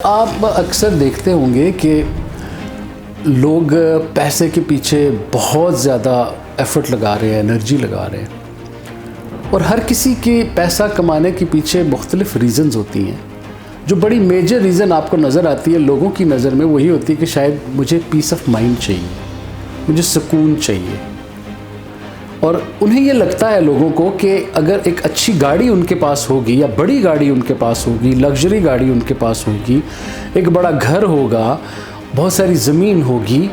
آپ اکثر دیکھتے ہوں گے کہ لوگ پیسے کے پیچھے بہت زیادہ ایفرٹ لگا رہے ہیں، انرجی لگا رہے ہیں، اور ہر کسی کے پیسہ کمانے کے پیچھے مختلف ریزنز ہوتی ہیں۔ جو بڑی میجر ریزن آپ کو نظر آتی ہے لوگوں کی نظر میں، وہی ہوتی ہے کہ شاید مجھے پیس آف مائنڈ چاہیے، مجھے سکون چاہیے، اور انہیں یہ لگتا ہے لوگوں کو کہ اگر ایک اچھی گاڑی ان کے پاس ہوگی یا بڑی گاڑی ان کے پاس ہوگی، لگژری گاڑی ان کے پاس ہوگی، ایک بڑا گھر ہوگا، بہت ساری زمین ہوگی،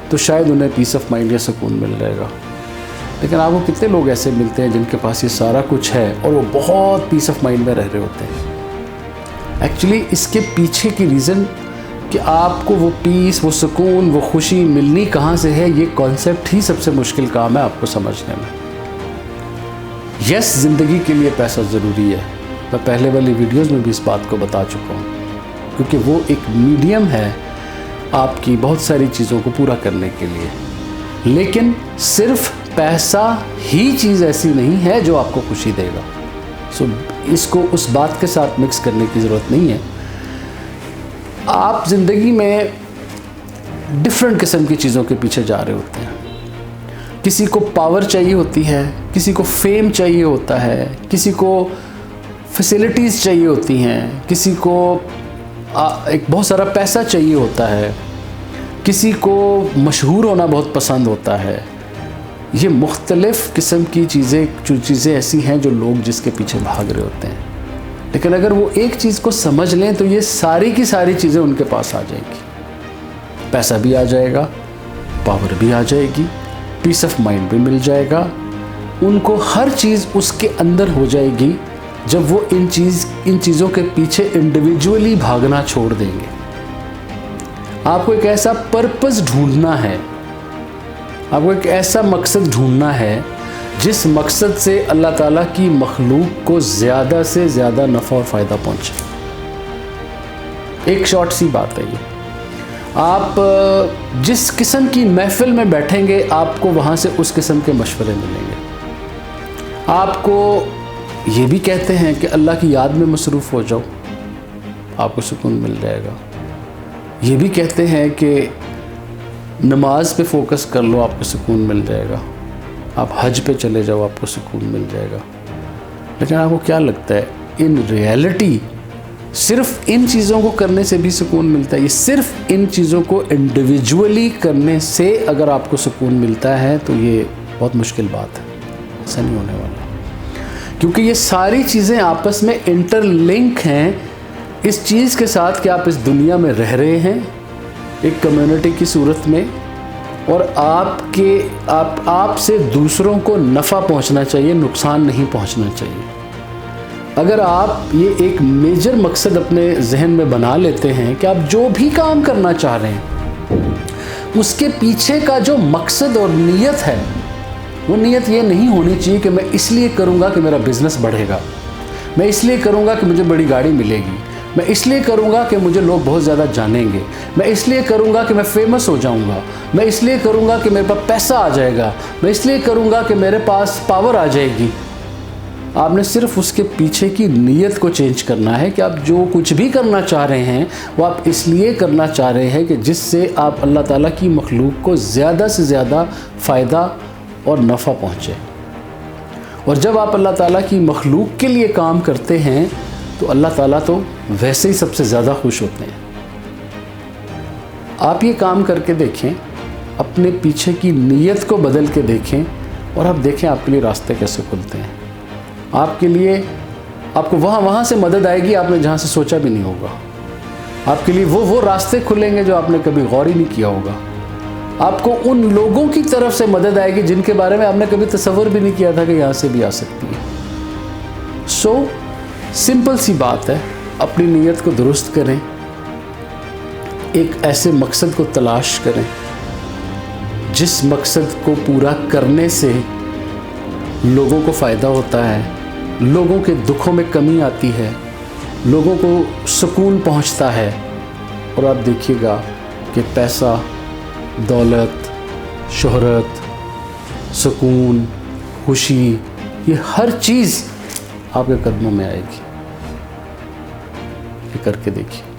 تو شاید انہیں پیس آف مائنڈ یا سکون مل جائے گا۔ لیکن آپ کو کتنے لوگ ایسے ملتے ہیں جن کے پاس یہ سارا کچھ ہے اور وہ بہت پیس آف مائنڈ میں رہ رہے ہوتے ہیں؟ ایکچولی اس کے پیچھے کی ریزن کہ آپ کو وہ پیس، وہ سکون، وہ خوشی ملنی کہاں سے ہے، یہ کانسیپٹ ہی سب سے مشکل کام ہے آپ کو سمجھنے میں۔ یس، زندگی کے لیے پیسہ ضروری ہے، میں پہلے والی ویڈیوز میں بھی اس بات کو بتا چکا ہوں، کیونکہ وہ ایک میڈیم ہے آپ کی بہت ساری چیزوں کو پورا کرنے کے لیے۔ لیکن صرف پیسہ ہی چیز ایسی نہیں ہے جو آپ کو خوشی دے گا، اس کو اس بات کے ساتھ مکس کرنے کی ضرورت نہیں ہے۔ آپ زندگی میں ڈفرینٹ قسم کی چیزوں کے پیچھے جا رہے ہوتے ہیں۔ کسی کو پاور چاہیے ہوتی ہے، کسی کو فیم چاہیے ہوتا ہے، کسی کو فیسلٹیز چاہیے ہوتی ہیں، کسی کو ایک بہت سارا پیسہ چاہیے ہوتا ہے، کسی کو مشہور ہونا بہت پسند ہوتا ہے۔ یہ مختلف قسم کی چیزیں ایسی ہیں جو لوگ جس کے پیچھے بھاگ رہے ہوتے ہیں۔ لیکن اگر وہ ایک چیز کو سمجھ لیں تو یہ ساری کی ساری چیزیں ان کے پاس آ جائیں گی۔ پیسہ بھی آ جائے گا، پاور بھی آ جائے گی، پیس آف مائنڈ بھی مل جائے گا، ان کو ہر چیز اس کے اندر ہو جائے گی جب وہ ان چیزوں کے پیچھے انڈیویجولی بھاگنا چھوڑ دیں گے۔ آپ کو ایک ایسا پرپس ڈھونڈنا ہے، آپ کو ایک ایسا مقصد ڈھونڈنا ہے جس مقصد سے اللہ تعالیٰ کی مخلوق کو زیادہ سے زیادہ نفع اور فائدہ پہنچے۔ ایک شارٹ سی بات ہے یہ، آپ جس قسم کی محفل میں بیٹھیں گے آپ کو وہاں سے اس قسم کے مشورے ملیں گے۔ آپ کو یہ بھی کہتے ہیں کہ اللہ کی یاد میں مصروف ہو جاؤ، آپ کو سکون مل جائے گا۔ یہ بھی کہتے ہیں کہ نماز پہ فوکس کر لو، آپ کو سکون مل جائے گا۔ آپ حج پہ چلے جاؤ، آپ کو سکون مل جائے گا۔ لیکن آپ کو کیا لگتا ہے ان ریئلٹی صرف ان چیزوں کو کرنے سے بھی سکون ملتا ہے؟ یہ صرف ان چیزوں کو انڈیویجولی کرنے سے اگر آپ کو سکون ملتا ہے تو یہ بہت مشکل بات ہے، ایسا نہیں ہونے والا، کیونکہ یہ ساری چیزیں آپس میں انٹر لنک ہیں اس چیز کے ساتھ کہ آپ اس دنیا میں رہ رہے ہیں ایک کمیونٹی کی صورت میں، اور آپ سے دوسروں کو نفع پہنچنا چاہیے، نقصان نہیں پہنچنا چاہیے۔ اگر آپ یہ ایک میجر مقصد اپنے ذہن میں بنا لیتے ہیں کہ آپ جو بھی کام کرنا چاہ رہے ہیں اس کے پیچھے کا جو مقصد اور نیت ہے، وہ نیت یہ نہیں ہونی چاہیے کہ میں اس لیے کروں گا کہ میرا بزنس بڑھے گا، میں اس لیے کروں گا کہ مجھے بڑی گاڑی ملے گی، میں اس لیے کروں گا کہ مجھے لوگ بہت زیادہ جانیں گے، میں اس لیے کروں گا کہ میں فیمس ہو جاؤں گا، میں اس لیے کروں گا کہ میرے پاس پیسہ آ جائے گا، میں اس لیے کروں گا کہ میرے پاس پاور آ جائے گی۔ آپ نے صرف اس کے پیچھے کی نیت کو چینج کرنا ہے کہ آپ جو کچھ بھی کرنا چاہ رہے ہیں وہ آپ اس لیے کرنا چاہ رہے ہیں کہ جس سے آپ اللہ تعالیٰ کی مخلوق کو زیادہ سے زیادہ فائدہ اور نفع پہنچے۔ اور جب آپ اللہ تعالیٰ کی مخلوق کے لیے کام کرتے ہیں تو اللہ تعالیٰ تو ویسے ہی سب سے زیادہ خوش ہوتے ہیں۔ آپ یہ کام کر کے دیکھیں، اپنے پیچھے کی نیت کو بدل کے دیکھیں، اور آپ دیکھیں آپ کے لیے راستے کیسے کھلتے ہیں۔ آپ کو وہاں سے مدد آئے گی آپ نے جہاں سے سوچا بھی نہیں ہوگا۔ آپ کے لیے وہ راستے کھلیں گے جو آپ نے کبھی غور ہی نہیں کیا ہوگا۔ آپ کو ان لوگوں کی طرف سے مدد آئے گی جن کے بارے میں آپ نے کبھی تصور بھی نہیں کیا تھا کہ یہاں سے بھی آ سکتی ہے۔ سمپل سی بات ہے، اپنی نیت کو درست کریں، ایک ایسے مقصد کو تلاش کریں جس مقصد کو پورا کرنے سے لوگوں کو فائدہ ہوتا ہے، لوگوں کے دکھوں میں کمی آتی ہے، لوگوں کو سکون پہنچتا ہے، اور آپ دیکھیے گا کہ پیسہ، دولت، شہرت، سکون، خوشی، یہ ہر چیز آپ کے قدموں میں آئے گی۔ یہ کر کے دیکھیے۔